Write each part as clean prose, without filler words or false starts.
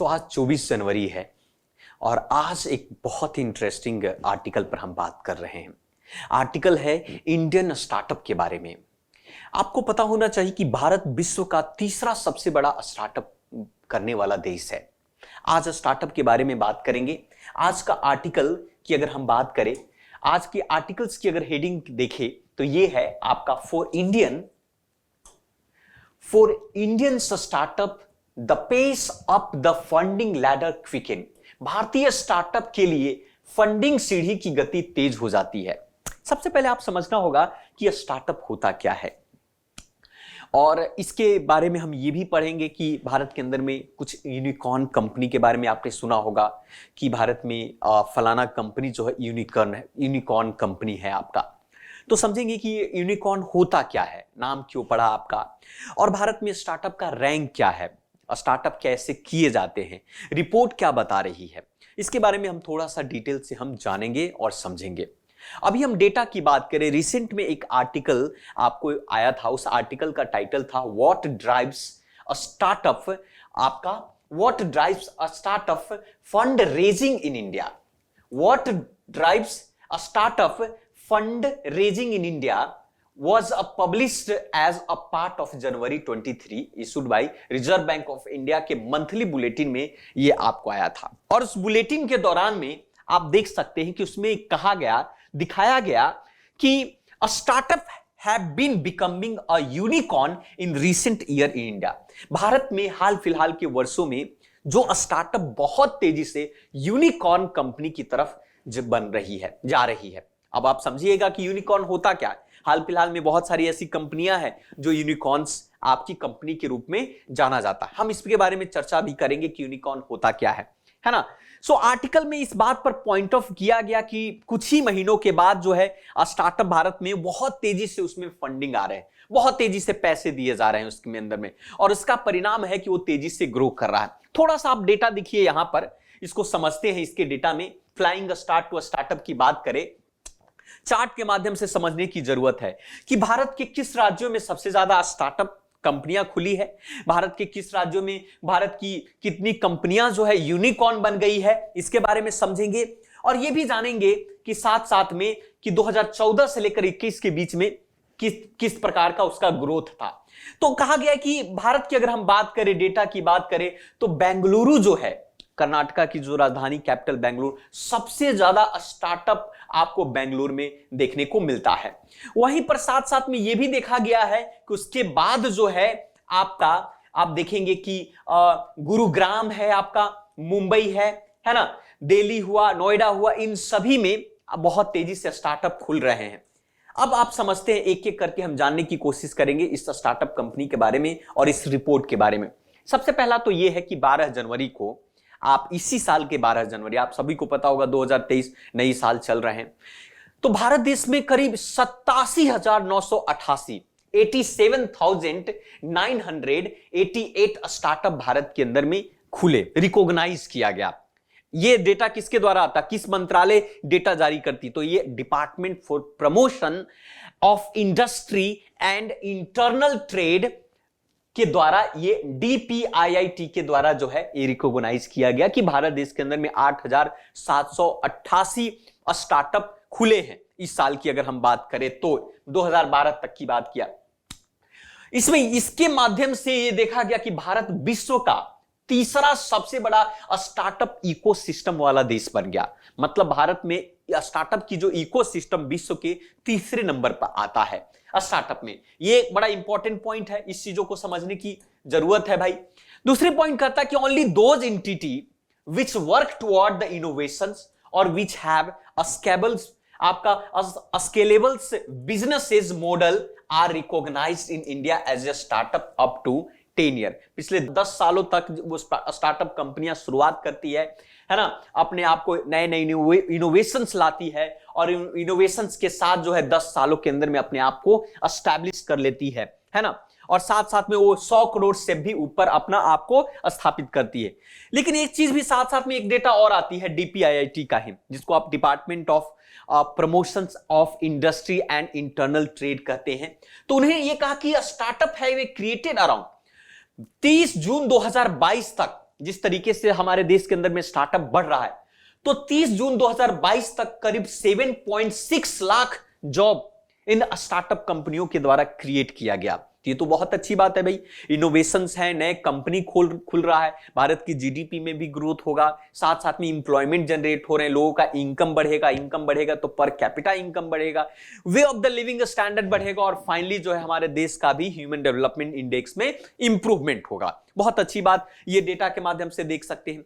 आज 24 जनवरी है और आज एक बहुत ही इंटरेस्टिंग आर्टिकल पर हम बात कर रहे हैं। आर्टिकल है इंडियन स्टार्टअप के बारे में। आपको पता होना चाहिए कि भारत विश्व का तीसरा सबसे बड़ा स्टार्टअप करने वाला देश है। आज स्टार्टअप के बारे में बात करेंगे। आज का आर्टिकल की अगर हम बात करें, आज के आर्टिकल्स की अगर हेडिंग देखें तो ये है आपका for Indian startup the pace up the funding ladder quicken. भारतीय स्टार्टअप के लिए फंडिंग सीढ़ी की गति तेज हो जाती है। सबसे पहले आप समझना होगा कि स्टार्टअप होता क्या है, और इसके बारे में हम ये भी पढ़ेंगे कि भारत के अंदर में कुछ यूनिकॉर्न कंपनी के बारे में आपने सुना होगा कि भारत में फलाना कंपनी जो है यूनिकॉर्न कंपनी है आपका। तो समझेंगे कि ये यूनिकॉर्न होता क्या है, नाम क्यों पड़ा आपका, और भारत में स्टार्टअप का रैंक क्या है, स्टार्टअप कैसे किए जाते हैं, रिपोर्ट क्या बता रही है, इसके बारे में हम थोड़ा सा डिटेल से हम जानेंगे और समझेंगे। अभी हम डेटा की बात करें, रिसेंट में एक आर्टिकल आपको आया था। उस आर्टिकल का टाइटल था व्हाट ड्राइव्स अ स्टार्टअप, आपका what drives a startup fund raising in India. What drives a startup fund raising in India was published as a part of January 23 issued by reserve bank of India के monthly bulletin में ये आपको आया था। और उस bulletin के दौरान में आप देख सकते हैं कि उसमें दिखाया गया कि startup have been becoming a unicorn in recent year in India. भारत में हाल फिलहाल के वर्षों में जो स्टार्टअप बहुत तेजी से यूनिकॉर्न कंपनी की तरफ जा रही है। अब आप समझिएगा कि यूनिकॉर्न होता क्या है। हाल फिलहाल में बहुत सारी ऐसी कंपनियां हैं जो यूनिकॉर्न्स आपकी कंपनी के रूप में जाना जाता है। हम इसके बारे में चर्चा भी करेंगे कि यूनिकॉर्न होता क्या है ना। सो आर्टिकल में इस बात पर पॉइंट ऑफ किया गया कि कुछ ही महीनों के बाद जो है स्टार्टअप भारत में बहुत तेजी से उसमें फंडिंग आ रहे हैं, बहुत तेजी से पैसे दिए जा रहे हैं उसके अंदर में, और उसका परिणाम है कि वो तेजी से ग्रो कर रहा है। थोड़ा सा आप डेटा देखिए यहां पर, इसको समझते हैं। इसके डेटा में फ्लाइंग स्टार्ट टू स्टार्टअप की बात करें, चार्ट के माध्यम से समझने की जरूरत है कि भारत के किस राज्यों में सबसे ज्यादा स्टार्टअप कंपनियां खुली है, भारत के किस राज्यों में भारत की कितनी कंपनियां जो है यूनिकॉर्न बन गई है, इसके बारे में समझेंगे। और यह भी जानेंगे कि साथ साथ में कि 2014 से लेकर 21 के बीच में किस प्रकार का उसका ग्रोथ था। तो कहा गया कि भारत की अगर हम बात करें, डेटा की बात करें, तो बेंगलुरु जो है, कर्नाटका की जो राजधानी कैपिटल बेंगलुरु, सबसे ज्यादा स्टार्टअप आपको बेंगलुरु में देखने को मिलता है। वहीं पर साथ साथ में यह भी देखा गया है कि उसके बाद जो है आपका, आप देखेंगे कि गुरुग्राम है आपका, मुंबई है ना, दिल्ली हुआ, नोएडा हुआ, इन सभी में बहुत तेजी से स्टार्टअप खुल रहे हैं। अब आप समझते हैं, एक एक करके हम जानने की कोशिश करेंगे इस स्टार्टअप कंपनी के बारे में और इस रिपोर्ट के बारे में। सबसे पहला तो यह है कि 12 जनवरी को, आप इसी साल के 12 जनवरी, आप सभी को पता होगा 2023 नई साल चल रहे हैं, तो भारत देश में करीब 87,988 87,988 स्टार्टअप भारत के अंदर में खुले, रिकॉग्नाइज किया गया। ये डेटा किसके द्वारा आता, किस मंत्रालय डेटा जारी करती, तो ये department for promotion of industry and internal trade के द्वारा, ये DPIIT के द्वारा जो है ये रिकॉग्नाइज किया गया कि भारत देश के अंदर में 8,788 स्टार्टअप खुले हैं। इस साल की अगर हम बात करें तो 2012 तक की बात किया, इसमें इसके माध्यम से ये देखा गया कि भारत विश्व का तीसरा सबसे बड़ा स्टार्टअप इकोसिस्टम वाला देश बन गया। मतलब भारत में स्टार्टअप की जो इकोसिस्टम विश्व के तीसरे नंबर पर आता है स्टार्टअप में। ये एक बड़ा इंपॉर्टेंट पॉइंट है, इस चीजों को समझने की जरूरत है भाई। दूसरी पॉइंट कहता है कि only those entity which work toward the innovations और which have scalable businesses model are recognized in India as a startup up to 10 year. पिछले 10 सालों तक वो स्टार्टअप कंपनियां शुरुआत करती है ना, अपने आप को नए नए इनोवेशंस लाती है, और इनोवेशंस के साथ जो है 10 सालों के अंदर में अपने आप को एस्टैब्लिश कर लेती है ना, और साथ साथ में वो 100 करोड़ से भी ऊपर अपना आप को स्थापित करती है। लेकिन एक चीज भी साथ साथ में एक डेटा और आती है DPIIT का ही, जिसको आप department of promotions of industry and internal trade कहते हैं। तो उन्हें यह कहा कि स्टार्टअप है वे क्रिएटेड अराउंड 30 जून 2022 तक जिस तरीके से हमारे देश के अंदर में स्टार्टअप बढ़ रहा है, तो 30 जून 2022 तक करीब 7.6 लाख जॉब इन स्टार्टअप कंपनियों के द्वारा क्रिएट किया गया। ये तो बहुत अच्छी बात है भाई, इनोवेशंस है, नए कंपनी खुल रहा है, भारत की जीडीपी में भी ग्रोथ होगा, साथ साथ में इंप्लॉयमेंट जनरेट हो रहे हैं, लोगों का इनकम बढ़ेगा तो पर कैपिटा इनकम बढ़ेगा, way of the living standard बढ़ेगा, और फाइनली जो है हमारे देश का भी ह्यूमन डेवलपमेंट इंडेक्स में इंप्रूवमेंट होगा। बहुत अच्छी बात, ये डेटा के माध्यम से देख सकते हैं।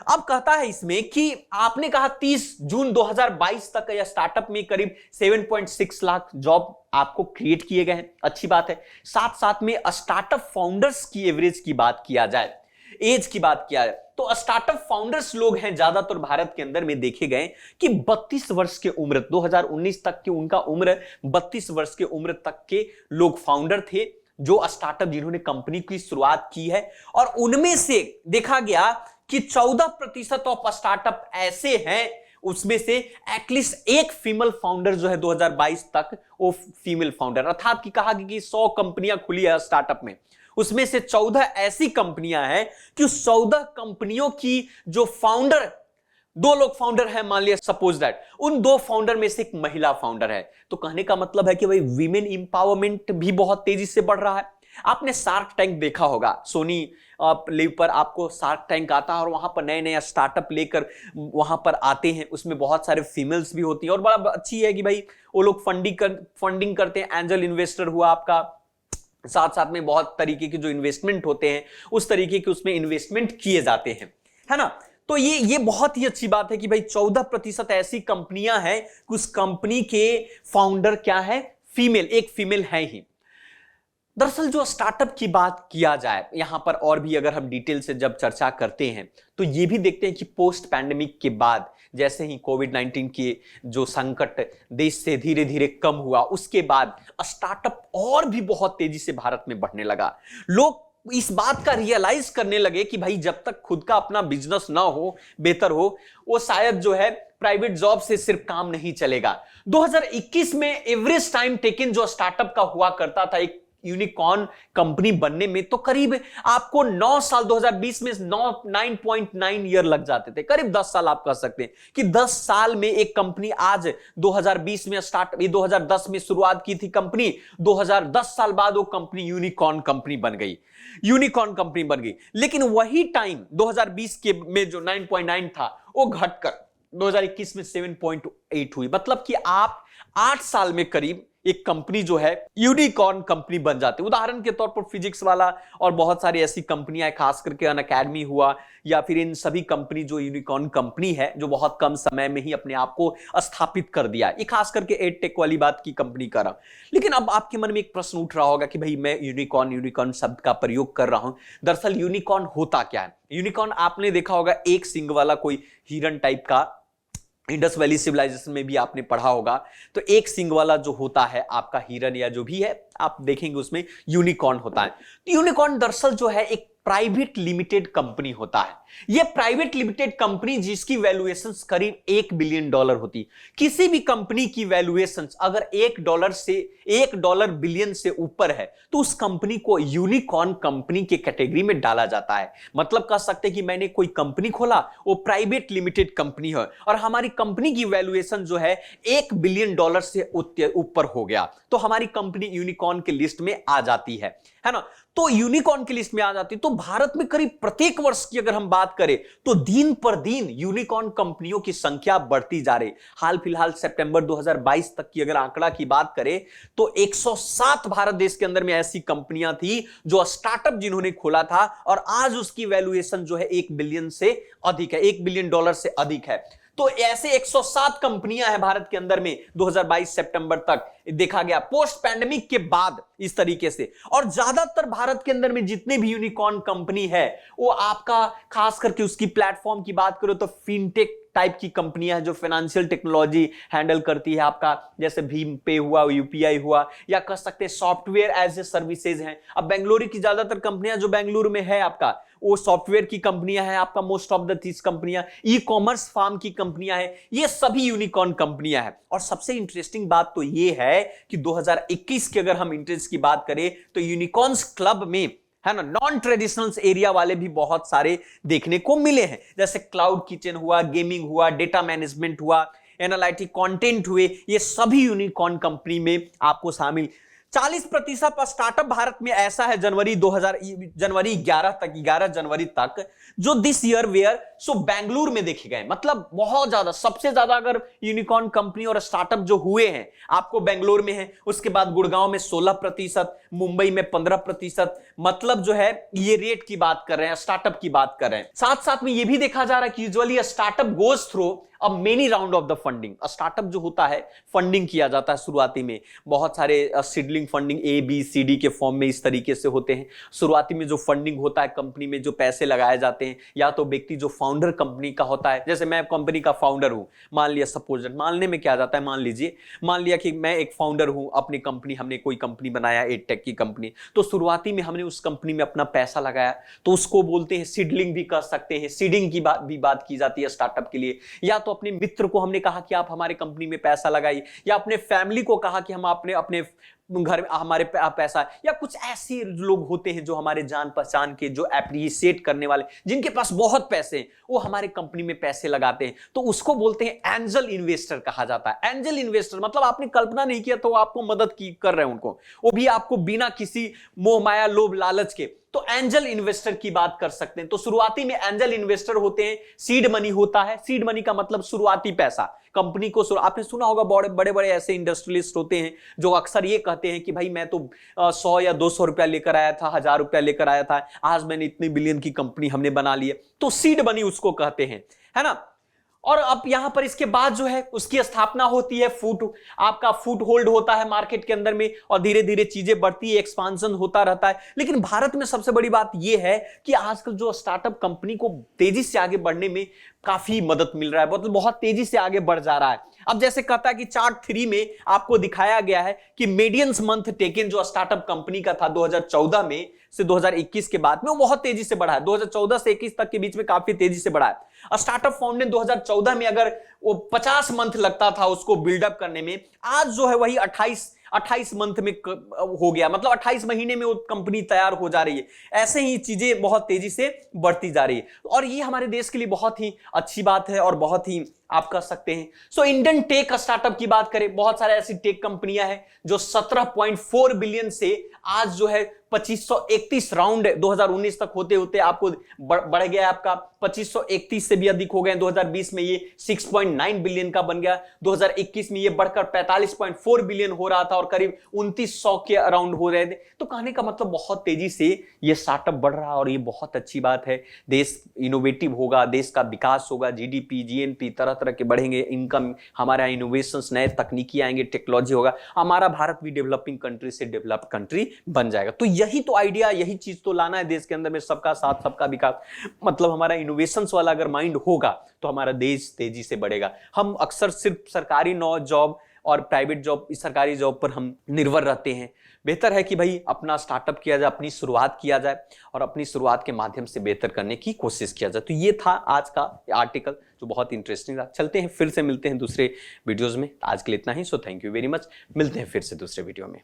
अब कहता है इसमें कि आपने कहा 30 जून 2022 तक या स्टार्टअप में करीब 7.6 लाख जॉब आपको क्रिएट किए गए हैं, अच्छी बात है। साथ साथ में स्टार्टअप फाउंडर्स की एवरेज की बात किया जाए, एज की बात किया जाए, तो स्टार्टअप फाउंडर्स लोग हैं ज्यादातर भारत के अंदर में देखे गए कि 32 वर्ष के उम्र, 2019 तक की उनका उम्र 32 वर्ष के उम्र तक के लोग फाउंडर थे जो स्टार्टअप जिन्होंने कंपनी की शुरुआत की है। और उनमें से देखा गया कि 14% ऑफ स्टार्टअप ऐसे हैं, उसमें से एटलीस्ट एक फीमेल फाउंडर जो है 2022 तक वो फीमेल फाउंडर, अर्थात कि कहा कि 100 कंपनियां खुली है स्टार्टअप में, उसमें से 14 ऐसी कंपनियां हैं कि उस 14 कंपनियों की जो फाउंडर, 2 लोग फाउंडर है मान लिया सपोज दैट, उन 2 फाउंडर में से एक महिला फाउंडर है। तो कहने का मतलब है कि भाई वीमेन इंपावरमेंट भी बहुत तेजी से बढ़ रहा है। आपने शार्क टैंक देखा होगा, सोनी लिव पर आपको शार्क टैंक आता है और वहां पर नए नए स्टार्टअप लेकर वहां पर आते हैं, उसमें बहुत सारे फीमेल्स भी होती हैं और बड़ा अच्छी है कि भाई वो लोग फंडिंग करते हैं, एंजल इन्वेस्टर हुआ आपका, साथ साथ में बहुत तरीके के जो इन्वेस्टमेंट होते हैं उस तरीके के उसमें इन्वेस्टमेंट किए जाते हैं, है ना। तो ये बहुत ही अच्छी बात है कि भाई 14% ऐसी कंपनियां हैं कि उस कंपनी के फाउंडर क्या है, फीमेल, एक फीमेल है ही। दरअसल जो स्टार्टअप की बात किया जाए यहां पर और भी अगर हम डिटेल से जब चर्चा करते हैं तो ये भी देखते हैं कि पोस्ट पैंडेमिक के बाद जैसे ही कोविड-19 के जो संकट देश से धीरे धीरे कम हुआ, उसके बाद स्टार्टअप और भी बहुत तेजी से भारत में बढ़ने लगा। लोग इस बात का रियलाइज करने लगे कि भाई जब तक खुद का अपना बिजनेस ना हो, बेहतर हो, वो शायद जो है प्राइवेट जॉब से सिर्फ काम नहीं चलेगा। 2021 में एवरेज टाइम टेकन जो स्टार्टअप का हुआ करता था एक यूनिकॉर्न कंपनी बनने में, तो करीब आपको 9 साल, 2020 में 9.9 ईयर लग जाते थे, करीब 10 साल आप कह सकते हैं कि 10 साल में एक कंपनी आज 2020 में स्टार्ट, 2010 में शुरुआत की थी कंपनी, 2010 साल बाद वो कंपनी यूनिकॉर्न कंपनी बन गई, यूनिकॉर्न कंपनी बन गई। लेकिन वही टाइम 2020 के में जो 9.9 था वो घटकर 2021 में 7.8 हुई, मतलब कि आप 8 साल में करीब एक कंपनी जो है यूनिकॉर्न कंपनी बन जाती है। उदाहरण के तौर पर फिजिक्स वाला और बहुत सारी ऐसी कंपनियां, खास करके अनअकैडमी हुआ या फिर इन सभी कंपनी जो यूनिकॉर्न कंपनी है जो बहुत कम समय में ही अपने आप को स्थापित कर दिया, ये खास करके एडटेक वाली बात की कंपनी कर रहा हूं। लेकिन अब आपके मन में एक प्रश्न उठ रहा होगा कि भाई मैं यूनिकॉर्न शब्द का प्रयोग कर रहा हूं, दरअसल यूनिकॉर्न होता क्या है। यूनिकॉर्न आपने देखा होगा एक सिंग वाला कोई हिरन टाइप का, इंडस वैली सिविलाइजेशन में भी आपने पढ़ा होगा, तो एक सिंग वाला जो होता है आपका हिरन या जो भी है आप देखेंगे उसमें यूनिकॉर्न होता है। तो यूनिकॉर्न दरअसल जो है एक प्राइवेट लिमिटेड कंपनी होता है। यह प्राइवेट लिमिटेड कंपनी जिसकी वैल्यूएशन करीब $1 बिलियन होती। किसी भी कंपनी की वैल्यूएशन अगर $1 बिलियन से ऊपर है तो उस कंपनी को यूनिकॉर्न कंपनी के कैटेगरी में डाला जाता है। मतलब कह सकते हैं कि मैंने कोई कंपनी खोला, वो प्राइवेट लिमिटेड कंपनी है और हमारी कंपनी की वैल्यूएशन जो है $1 बिलियन से ऊपर हो गया तो हमारी कंपनी यूनिकॉर्न के लिस्ट में आ जाती है ना। तो यूनिकॉर्न की लिस्ट में आ जाती है। तो भारत में करीब प्रत्येक वर्ष की अगर हम बात करें तो दिन पर दिन यूनिकॉर्न कंपनियों की संख्या बढ़ती जा रही। हाल फिलहाल सितंबर 2022 तक की अगर आंकड़ा की बात करें तो 107 भारत देश के अंदर में ऐसी कंपनियां थी जो स्टार्टअप जिन्होंने खोला था और आज उसकी वैल्यूएशन जो है $1 बिलियन से अधिक है, $1 बिलियन से अधिक है। तो ऐसे 107 कंपनियां हैं भारत के अंदर में 2022 सितंबर तक देखा गया पोस्ट पैंडेमिक के बाद इस तरीके से। और ज्यादातर भारत के अंदर में जितने भी यूनिकॉर्न कंपनी है वो आपका खास करके उसकी प्लेटफॉर्म की बात करो तो फिनटेक टाइप की कंपनियां हैं जो फाइनेंशियल टेक्नोलॉजी हैंडल करती है आपका, जैसे भीम पे हुआ, यूपीआई हुआ, या कह सकते हैं सॉफ्टवेयर एज ए सर्विसेज हैं। अब बेंगलुरु की ज्यादातर कंपनियां जो बेंगलुरु में है आपका वो सॉफ्टवेयर की कंपनियां हैं आपका, मोस्ट ऑफ द तीस कंपनियां, ई कॉमर्स फार्म की कंपनियां हैं, ये सभी यूनिकॉर्न कंपनियां हैं। और सबसे इंटरेस्टिंग बात तो ये है कि 2021 की अगर हम इंटरेस्ट की बात करें तो यूनिकॉर्न्स क्लब में है ना, नॉन ट्रेडिशनल एरिया वाले भी बहुत सारे देखने को मिले हैं, जैसे क्लाउड किचन हुआ, गेमिंग हुआ, डेटा मैनेजमेंट हुआ, एनालिटिक कंटेंट हुए, ये सभी यूनिकॉर्न कंपनी में आपको शामिल। 40% स्टार्टअप भारत में ऐसा है जनवरी 11 जनवरी तक जो दिस ईयर वेयर सो बेंगलुरु में देखे गए। मतलब बहुत ज्यादा, सबसे ज्यादा अगर यूनिकॉर्न कंपनी और स्टार्टअप जो हुए हैं आपको बेंगलुरु में है, उसके बाद गुड़गांव में 16%, मुंबई में 15%। मतलब जो है ये रेट की बात कर रहे हैं, स्टार्टअप की बात कर रहे हैं। साथ साथ में ये भी देखा जा रहा है कि यूजुअली स्टार्टअप गोज थ्रू अब many round of the funding. Startup जो होता है फंडिंग किया जाता है शुरुआती में, बहुत सारे सीडलिंग फंडिंग ABCD के फॉर्म में इस तरीके से होते हैं। शुरुआती में जो फंडिंग होता है कंपनी में, जो पैसे लगाए जाते हैं, या तो व्यक्ति जो फाउंडर कंपनी का होता है, जैसे मैं कंपनी का फाउंडर हूं, मान लिया सपोज, मानने में क्या जाता है, मान लिया कि मैं एक फाउंडर हूं, अपनी कंपनी, हमने कोई कंपनी बनाया, एडटेक की कंपनी, तो शुरुआती में हमने उस कंपनी में अपना पैसा लगाया, तो उसको बोलते हैं सीडलिंग भी कर सकते हैं, सीडिंग की बात की जाती है स्टार्टअप के लिए। या तो अपने मित्र को हमने कहा कि आप हमारे कंपनी में पैसा लगाइए, या अपने फैमिली को कहा कि हम अपने घर हमारे पैसा, या कुछ ऐसे लोग होते हैं जो हमारे जान पहचान के, जो एप्रिशिएट करने वाले, जिनके पास बहुत पैसे हैं, वो हमारे कंपनी में पैसे लगाते हैं, तो उसको बोलते हैं एंजल इन्वेस्टर कहा जाता है। एंजल इन्वेस्टर मतलब आपने कल्पना नहीं किया तो आपको मदद कर रहे हैं उनको, वो भी आपको बिना किसी मोह माया लोभ लालच के, तो एंजल इन्वेस्टर की बात कर सकते हैं। तो शुरुआती में एंजल इन्वेस्टर होते हैं, सीड मनी होता है। सीड मनी का मतलब शुरुआती पैसा कंपनी को। आपने सुना होगा बड़े बड़े ऐसे इंडस्ट्रियलिस्ट होते हैं जो अक्सर ये कहते हैं कि भाई मैं तो 100 या 200 रुपया लेकर आया था, 1000 रुपया लेकर आया था, आज मैंने इतनी बिलियन की कंपनी हमने बना ली है, तो सीड मनी उसको कहते हैं, है ना। और अब यहां पर इसके बाद जो है उसकी स्थापना होती है, आपका फुट होल्ड होता है मार्केट के अंदर में, और धीरे धीरे चीजें बढ़ती है, एक्सपांशन होता रहता है। लेकिन भारत में सबसे बड़ी बात यह है कि आजकल जो स्टार्टअप कंपनी को तेजी से आगे बढ़ने में काफी मदद मिल रहा है, मतलब बहुत तेजी से आगे बढ़ जा रहा है। अब जैसे कहता है कि चार्ट 3 में आपको दिखाया गया है कि मीडियंस मंथ टेकन जो स्टार्टअप कंपनी का था 2014 में से 2021 के बाद में, वो बहुत तेजी से बढ़ा है। 2014 से 21 तक के बीच में काफी तेजी से बढ़ा है। स्टार्टअप फाउंडेशन 2014 में अगर वो 50 मंथ लगता था उसको बिल्डअप करने में, आज जो है वही 28 मंथ में हो गया, मतलब 28 महीने में वो कंपनी तैयार हो जा रही है। ऐसे ही चीजें बहुत तेजी से बढ़ती जा रही है, और ये हमारे देश के लिए बहुत ही अच्छी बात है, और बहुत ही आप कह सकते हैं। सो इंडियन टेक स्टार्टअप की बात करें, बहुत सारे ऐसी टेक कंपनियां हैं जो 17.4 बिलियन से आज जो है 2531 राउंड 2019 तक होते होते आपको बढ़ गया, आपका 2531 से भी अधिक हो गए। 2020 में ये 6.9 बिलियन का बन गया, 2021 में ये बढ़कर 45.4 बिलियन हो रहा था, और करीब 2900 के अराउंड हो रहे थे। तो कहने का मतलब बहुत तेजी से ये स्टार्टअप बढ़ रहा है, और ये बहुत अच्छी बात है। देश इनोवेटिव होगा, देश का विकास होगा, GDP GNP तरह तरह के बढ़ेंगे, इनकम, हमारा इनोवेशंस, नए तकनीकी आएंगे, टेक्नोलॉजी होगा, हमारा भारत भी डेवलपिंग कंट्री से डेवलप्ड कंट्री बन जाएगा। तो यही तो आइडिया, यही चीज तो लाना है देश के अंदर में, सबका साथ सबका विकास। मतलब हमारा इनोवेशंस वाला अगर माइंड होगा तो हमारा देश तेजी से बढ़ेगा। हम अक्सर सिर्फ सरकारी जॉब और प्राइवेट जॉब, सरकारी जॉब पर हम निर्भर रहते हैं। बेहतर है कि भाई अपना स्टार्टअप किया जाए, अपनी शुरुआत किया जाए, और अपनी शुरुआत के माध्यम से बेहतर करने की कोशिश किया जाए। तो ये था आज का आर्टिकल जो बहुत इंटरेस्टिंग था। चलते हैं, फिर से मिलते हैं दूसरे वीडियोस में। आज के लिए इतना ही। So thank you very much, मिलते हैं फिर से दूसरे वीडियो में।